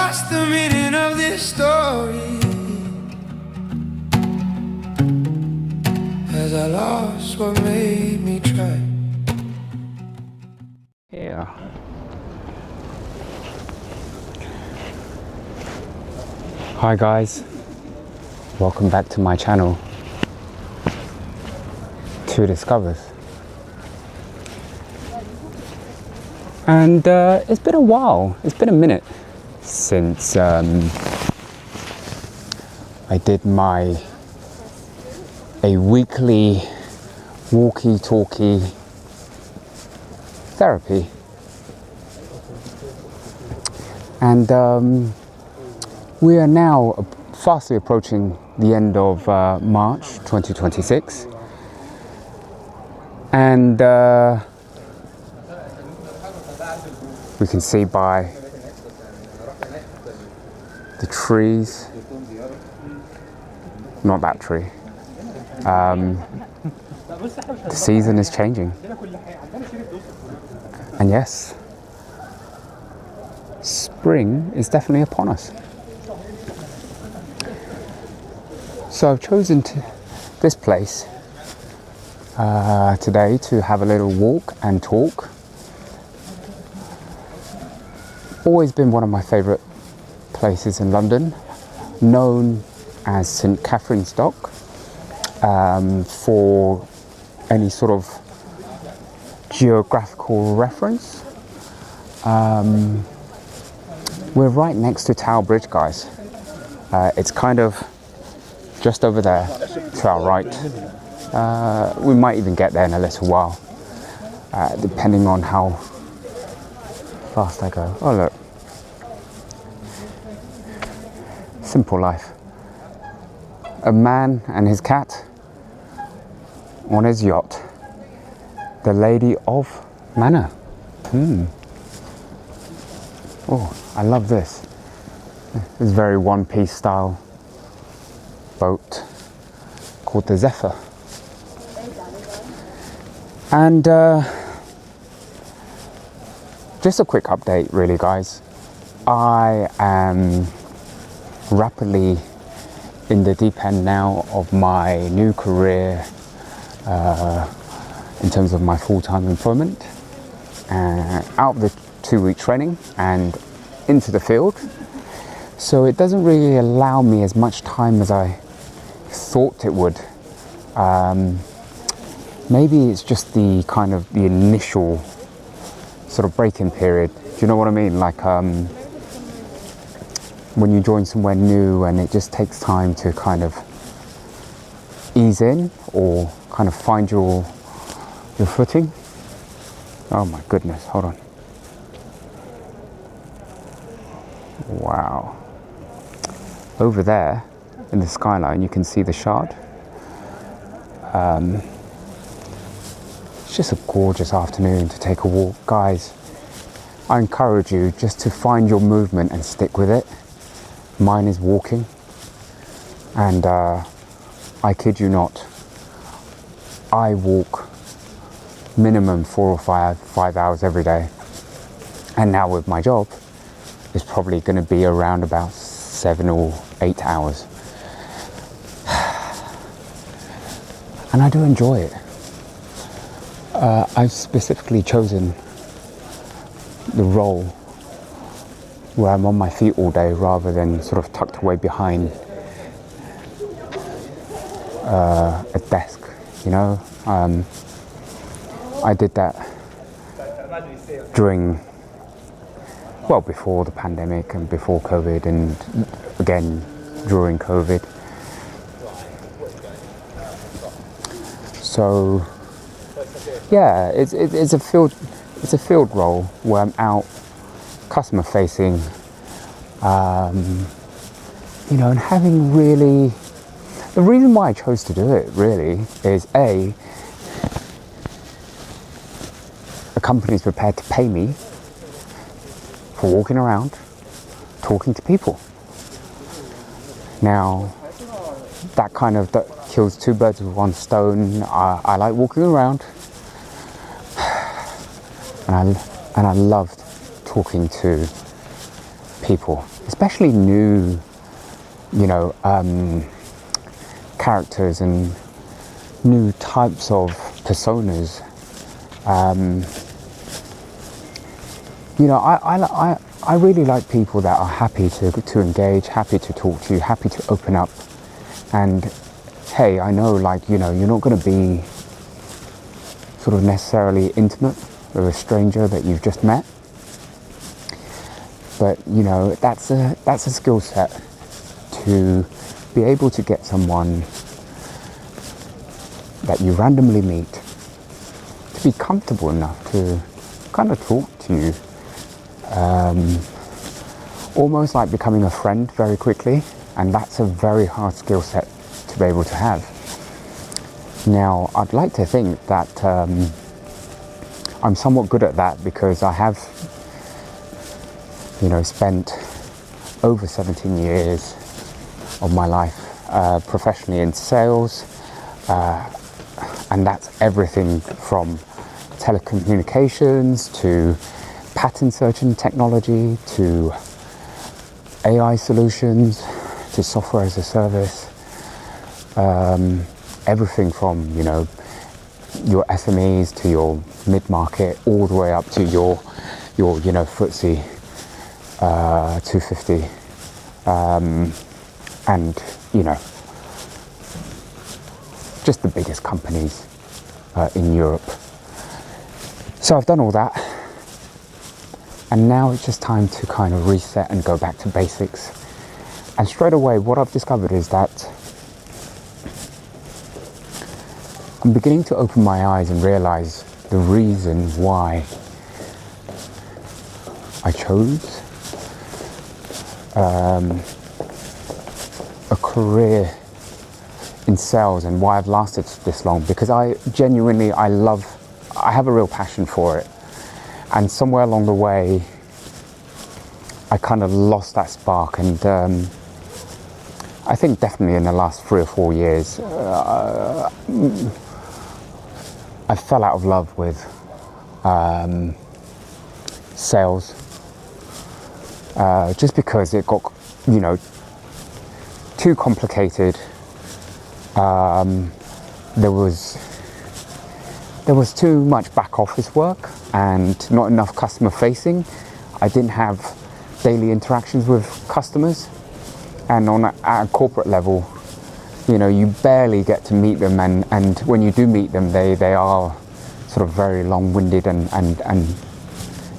lost the meaning of this story, as I lost what made me try. Yeah. Hi guys, welcome back to my channel, Two Discovers. And it's been a while, it's been a minute since I did a weekly walkie-talkie therapy. And we are now fastly approaching the end of March 2026. And we can see by the trees, not that tree, the season is changing. And yes, spring is definitely upon us. So I've chosen this place today to have a little walk and talk. Always been one of my favourite places in London, known as St Katharine's Dock, for any sort of geographical reference. We're right next to Tower Bridge, guys. It's kind of just over there to our right. We might even get there in a little while, depending on how fast I go. Oh look, simple life. A man and his cat on his yacht, the Lady of Manor. Oh, I love this. This very one-piece style boat called the Zephyr. And just a quick update really, guys. I am rapidly in the deep end now of my new career in terms of my full-time employment, out of the 2-week training and into the field. So it doesn't really allow me as much time as I thought it would. Maybe it's just the kind of the initial sort of break-in period. Do you know what I mean? Like when you join somewhere new and it just takes time to kind of ease in or kind of find your footing. Oh my goodness, hold on. Wow. Over there in the skyline you can see the Shard. It's just a gorgeous afternoon to take a walk. Guys, I encourage you just to find your movement and stick with it. Mine is walking, and I kid you not, I walk minimum 4 or 5 hours every day. And now with my job, it's probably going to be around about 7 or 8 hours. And I do enjoy it. I've specifically chosen the role where I'm on my feet all day rather than sort of tucked away behind a desk, you know. I did that before the pandemic and before COVID, and again during COVID. So yeah, it's a field role where I'm out customer facing, you know, and having really, the reason why I chose to do it really is a company's prepared to pay me for walking around talking to people. Now that kills 2 birds with 1 stone. I like walking around, and I loved talking to people, especially new, characters and new types of personas. I really like people that are happy to engage, happy to talk to you, happy to open up. And hey, I know, you're not going to be sort of necessarily intimate with a stranger that you've just met, but that's a skill set, to be able to get someone that you randomly meet to be comfortable enough to kind of talk to you, almost like becoming a friend very quickly. And that's a very hard skill set to be able to have. Now, I'd like to think that I'm somewhat good at that, because I have, spent over 17 years of my life professionally in sales, and that's everything from telecommunications to pattern searching technology to AI solutions to software as a service, everything from your SMEs to your mid-market, all the way up to your FTSE 250, and just the biggest companies in Europe. So I've done all that, and now it's just time to kind of reset and go back to basics. And straight away, what I've discovered is that I'm beginning to open my eyes and realize the reason why I chose a career in sales, and why I've lasted this long, because I have a real passion for it. And somewhere along the way, I kind of lost that spark, and I think definitely in the last 3 or 4 years, I fell out of love with sales, just because it got, too complicated. There was too much back office work and not enough customer facing. I didn't have daily interactions with customers, and at a corporate level, you barely get to meet them, and when you do meet them, they are sort of very long-winded and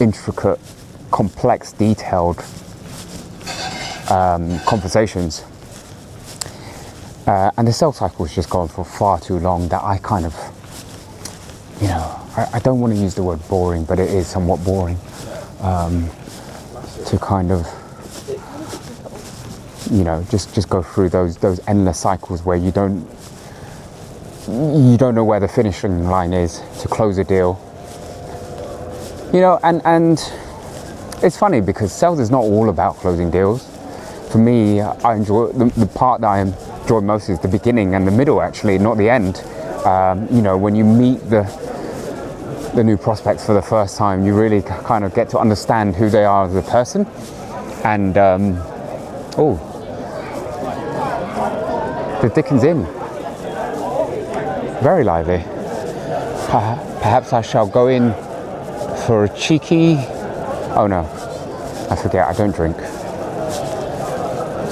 intricate, complex, detailed conversations. And the sales cycle has just gone for far too long, that I kind of, I don't want to use the word boring, but it is somewhat boring, to kind of, just go through those endless cycles where you don't know where the finishing line is to close a deal. And it's funny, because sales is not all about closing deals. For me, I enjoy the part that I enjoy most is the beginning and the middle, actually, not the end. When you meet the new prospects for the first time, you really kind of get to understand who they are as a person. And the Dickens Inn, very lively. Perhaps I shall go in for a cheeky, oh no, I forget, I don't drink.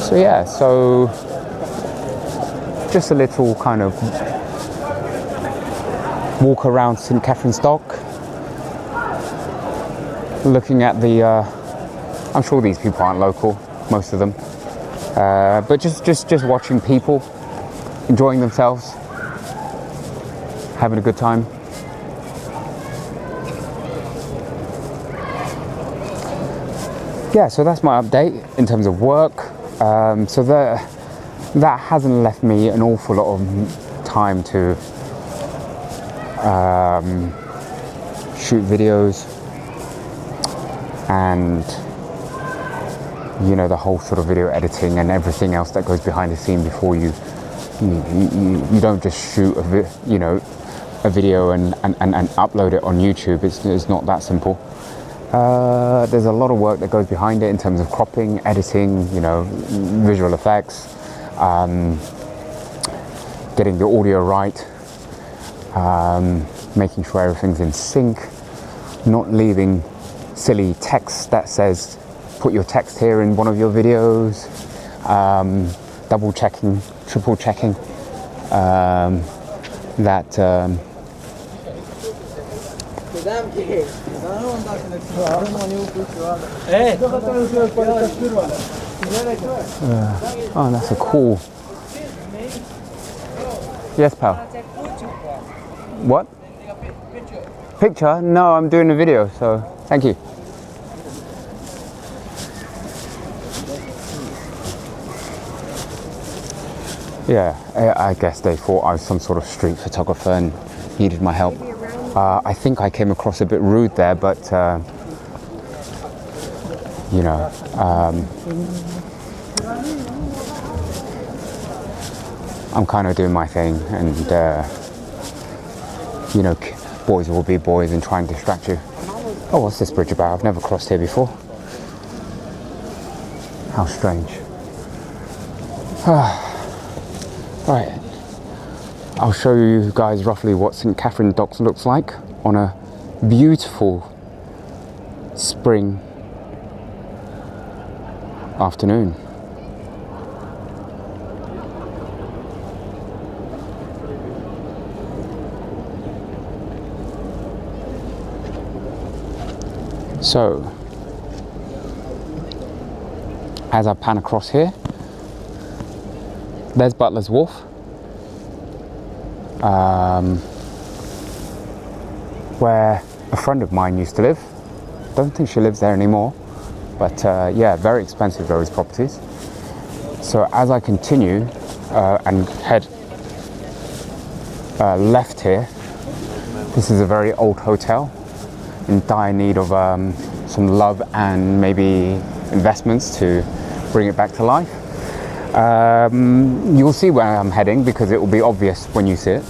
So yeah, just a little kind of walk around St. Katharine's Dock, looking at the, I'm sure these people aren't local, most of them, but just watching people enjoying themselves, having a good time. Yeah, so that's my update in terms of work. So that hasn't left me an awful lot of time to shoot videos, and the whole sort of video editing and everything else that goes behind the scene before you don't just shoot a video and upload it on YouTube. It's not that simple. There's a lot of work that goes behind it in terms of cropping, editing, you know, visual effects, getting the audio right, making sure everything's in sync, not leaving silly text that says put your text here in one of your videos, double checking, triple checking that oh, that's a cool. Yes, pal. What? Picture? No, I'm doing a video, so thank you. Yeah, I guess they thought I was some sort of street photographer and needed my help. I think I came across a bit rude there, but you know, I'm kind of doing my thing, and you know, boys will be boys and try and distract you. Oh, what's this bridge about? I've never crossed here before. How strange. Right, I'll show you guys roughly what St. Katherine Docks looks like on a beautiful spring afternoon. So, as I pan across here, there's Butler's Wharf. Where a friend of mine used to live. Don't think she lives there anymore, but yeah, very expensive, those properties. So as I continue and head left here, this is a very old hotel in dire need of some love and maybe investments to bring it back to life. You'll see where I'm heading because it will be obvious when you see it.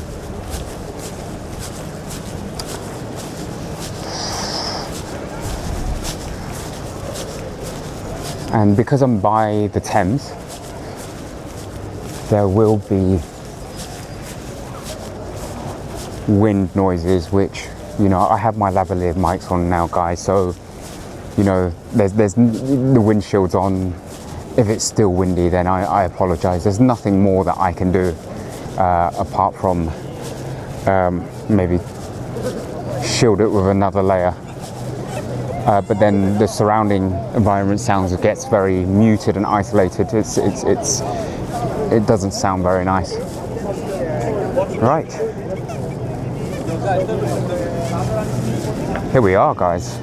And because I'm by the Thames, there will be wind noises, which, you know, I have my lavalier mics on now, guys, so, you know, there's the windshields on. If it's still windy, then I apologize. There's nothing more that I can do apart from maybe shield it with another layer. But then the surrounding environment sounds gets very muted and isolated. It doesn't sound very nice. Right. Here we are, guys.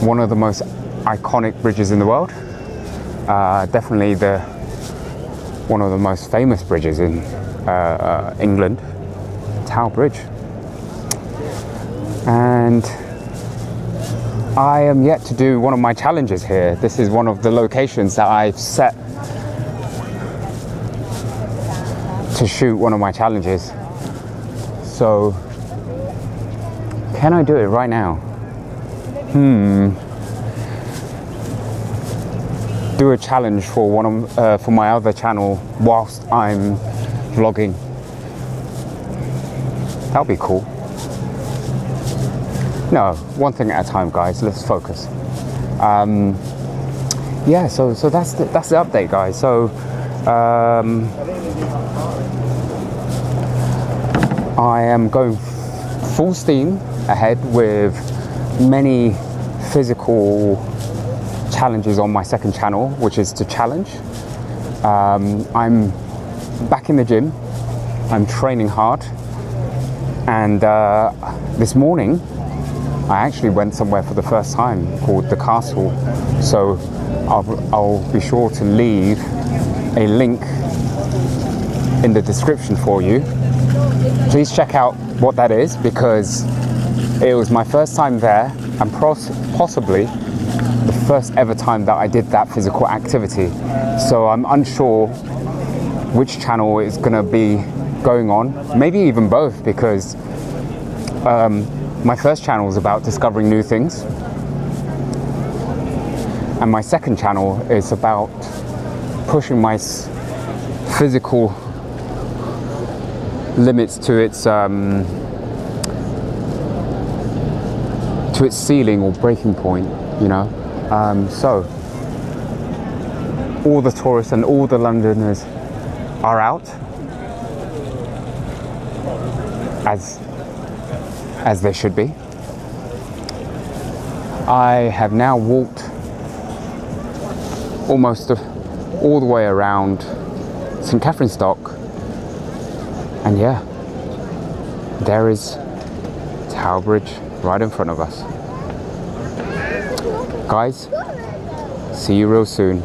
One of the most iconic bridges in the world. Definitely one of the most famous bridges in England, Tower Bridge. And I am yet to do one of my challenges here. This is one of the locations that I've set to shoot one of my challenges. So, can I do it right now? Do a challenge for one of for my other channel whilst I'm vlogging. That'll be cool. No, one thing at a time, guys. Let's focus. Yeah, so that's the update, guys. So I am going full steam ahead with many physical challenges on my second channel, which is to challenge. I'm back in the gym. I'm training hard, and this morning I actually went somewhere for the first time called the Castle. So I'll be sure to leave a link in the description for you. Please check out what that is, because it was my first time there, and possibly the first ever time that I did that physical activity. So I'm unsure which channel is going to be going on, maybe even both, because my first channel is about discovering new things, And my second channel is about pushing my physical limits to its ceiling or breaking point, you know. So all the tourists and all the Londoners are out, as they should be. I have now walked almost all the way around St Katharine's Dock, and yeah, there is Tower Bridge right in front of us. Guys, see you real soon.